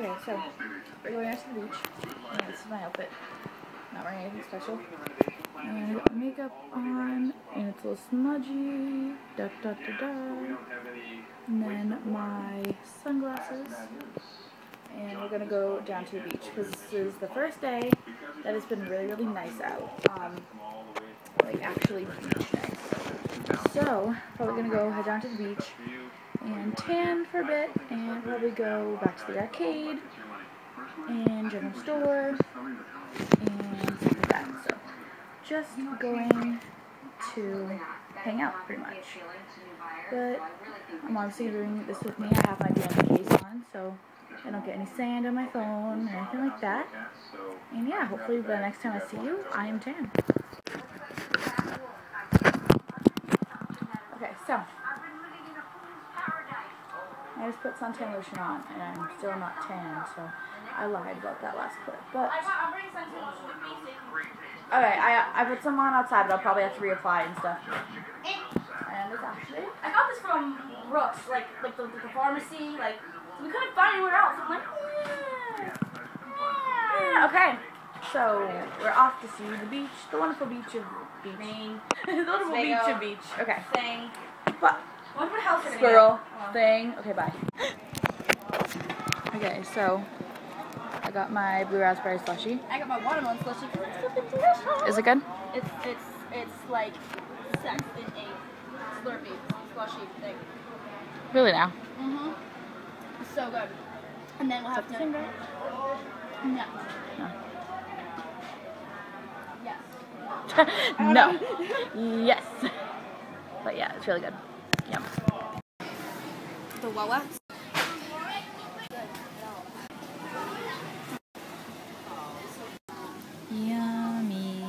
Okay, so we're going out to the beach. And this is my outfit. Not wearing anything special. And I got makeup on, and it's a little smudgy. Da da da da. And then my sunglasses. And we're gonna go down to the beach because this is the first day that it's been really, really nice out. Like actually beach nice. So probably gonna go head down to the beach and tan for a bit, and probably go back to the arcade and general store and stuff like that. So just going to hang out pretty much. But I'm obviously doing this with me. I have my BM case on, so I don't get any sand on my phone or anything like that. And yeah, hopefully the next time I see you, I am tan. Okay, so I just put suntan lotion on, and I'm still not tan, so I lied about that last clip. But okay, I put some on outside, but I'll probably have to reapply and stuff. And it's actually, I got this from Brooks, like the pharmacy, like we couldn't find anywhere else. I'm like, yeah. Okay, so we're off to see the beach, the wonderful beach of Maine. The wonderful beach of beach. Okay. Thing. But squirrel thing. Okay, bye. Okay, so I got my blue raspberry slushie. I got my watermelon slushie because it's flipping delicious. Is it good? It's like sex in a Slurpee slushie thing. Really now? Mm-hmm. It's so good. And then we'll have to. No. Yes. No. Yes. But yeah, it's really good. Yum. The Wawa. Yummy.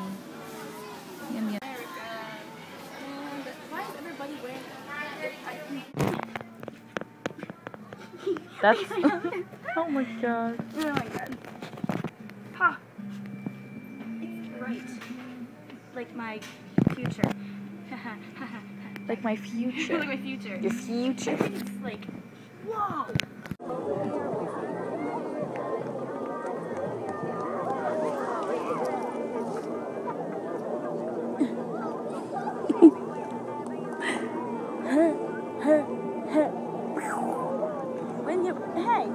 Yummy. Why is everybody wearing That's oh my god. Oh my god. Ha. It's right. Like my future. Like my future. Like my future. Your future. It's like, whoa. When you, hey.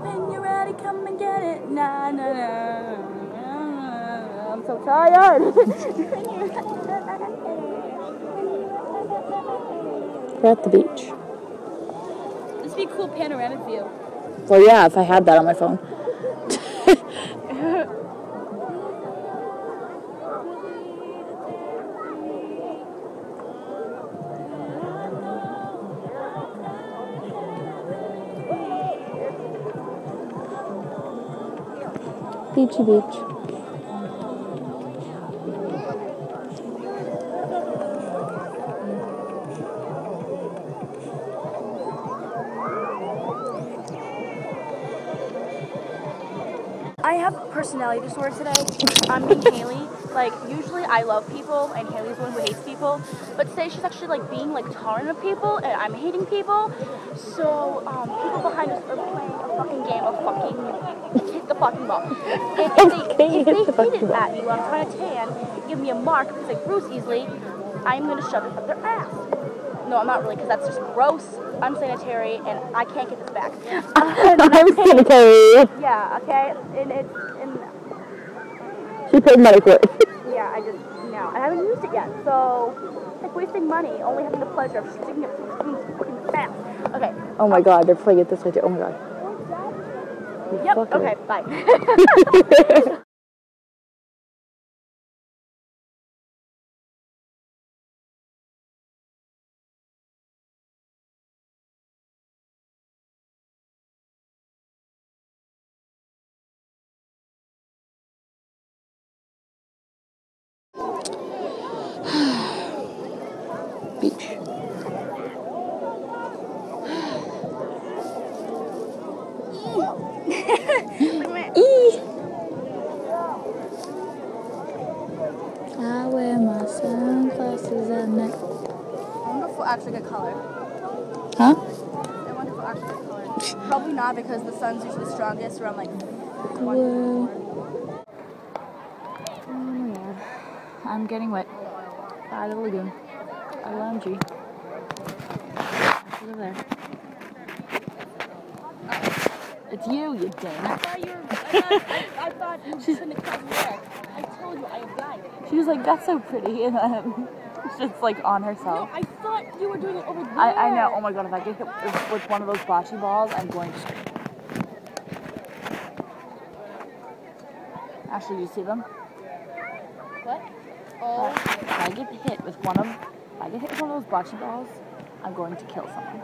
When you're ready, come and get it. Nah, nah, nah. I'm so tired. We're at the beach. This would be a cool panoramic view. Well, yeah, if I had that on my phone. Beachy beach. I have personality disorder today. I'm being Haley. Like, usually I love people, and Haley's the one who hates people. But today she's actually, like, being, like, tolerant of people, and I'm hating people. So, people behind us are playing a fucking game of fucking hit the fucking ball. And if they hit it at me while I'm trying to tan, give me a mark because I bruise easily, I'm going to shove it up their ass. No, I'm not really, because that's just gross, unsanitary, and I can't get this back. Unsanitary. Yeah, okay, and it's, she paid money for it. Yeah, no, I haven't used it yet, so it's like wasting money, only having the pleasure of sticking it fucking fast. Okay. Oh my god, they're playing it this way too, oh my god. Yep, okay, bye. Beach. I wear my sunglasses at night. I wonder if we'll actually get color. Huh? I wonder if actually it's color. Probably not because the sun's usually strongest around like Blue. Oh my god. I'm getting wet by the lagoon. OMG. Look there. It's you dang it. I thought you couldn't come here. I told you I applied. She was like, that's so pretty, and then she's like on herself. No, I thought you were doing it over there. I know. Oh my god, if I get hit with one of those bocce balls, I'm going to scream. Ashley, do you see them? What? Oh. If I get hit with one of those bocce balls, I'm going to kill someone.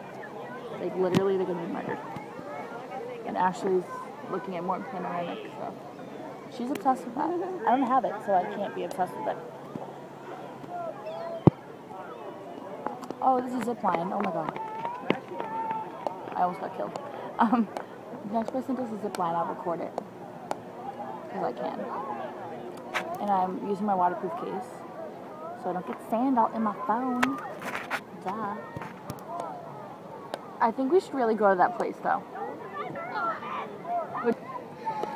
Like literally, they're going to be murdered. And Ashley's looking at more panoramic stuff. She's obsessed with that. I don't have it, so I can't be obsessed with it. Oh, this is zip line. Oh my god. I almost got killed. Next person does a zip line, I'll record it. Because I can. And I'm using my waterproof case, so I don't get sand out in my phone. Duh. I think we should really go to that place, though.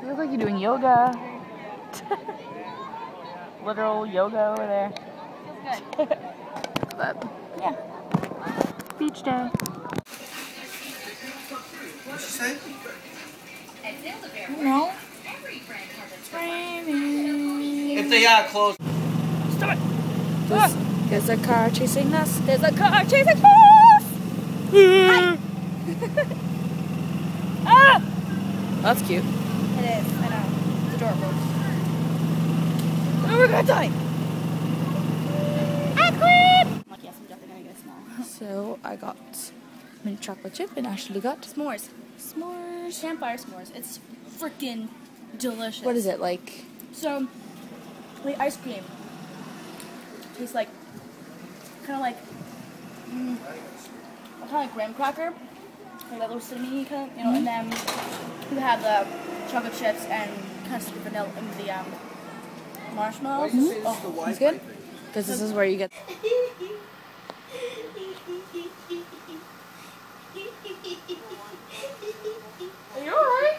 You look like you're doing yoga. Literal yoga over there. Feels good. But, yeah. Beach day. What'd she say? No. It's raining. If they are close. Stop it. There's a car chasing us. There's a car chasing us. Ah! That's cute. It is. I know. It's adorable. Oh, we're gonna die. Like, yes, I'm definitely gonna get a small. So I got mint chocolate chip and Ashley got S'mores. s'mores. Campfire s'mores. It's freaking delicious. What is it like? So, the ice cream tastes like, kind of like graham cracker, like that little cinnamon kind of, you know, and then you have the chocolate chips and kind of sweet vanilla in the marshmallows. Oh, that's good. Because this is where you get. Are you alright?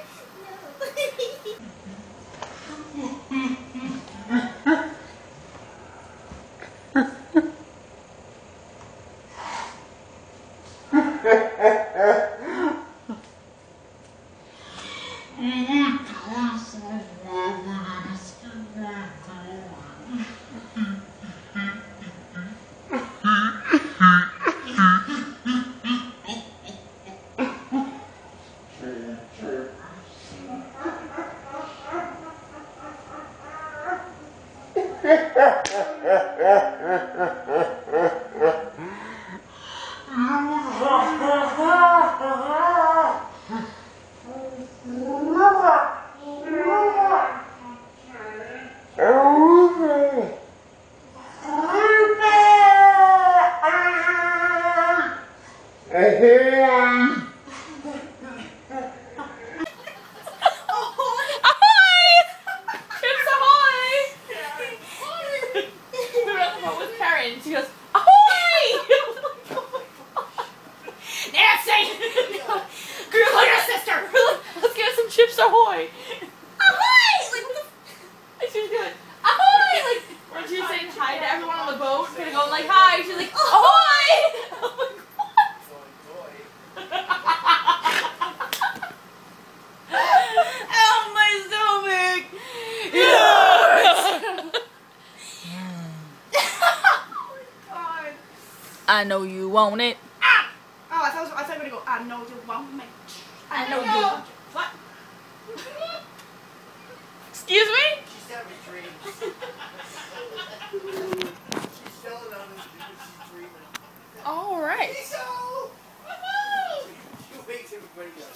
She goes, ahoy! Nancy! Girl, look at her sister! Let's get some chips ahoy! Ahoy! Like, what the f— and she was going, ahoy! Like, when she was saying hi to everyone on the boat, kind of going like, hi, she's like, ahoy! I'm like, what? Ow, my stomach! Yes! I know you want it. Ah! Oh, I thought you were going to go, I know you want me. I know you want it. What? Excuse me? She's having dreams. She's selling on this because she's dreaming. All right. So, woohoo! She wakes everybody up.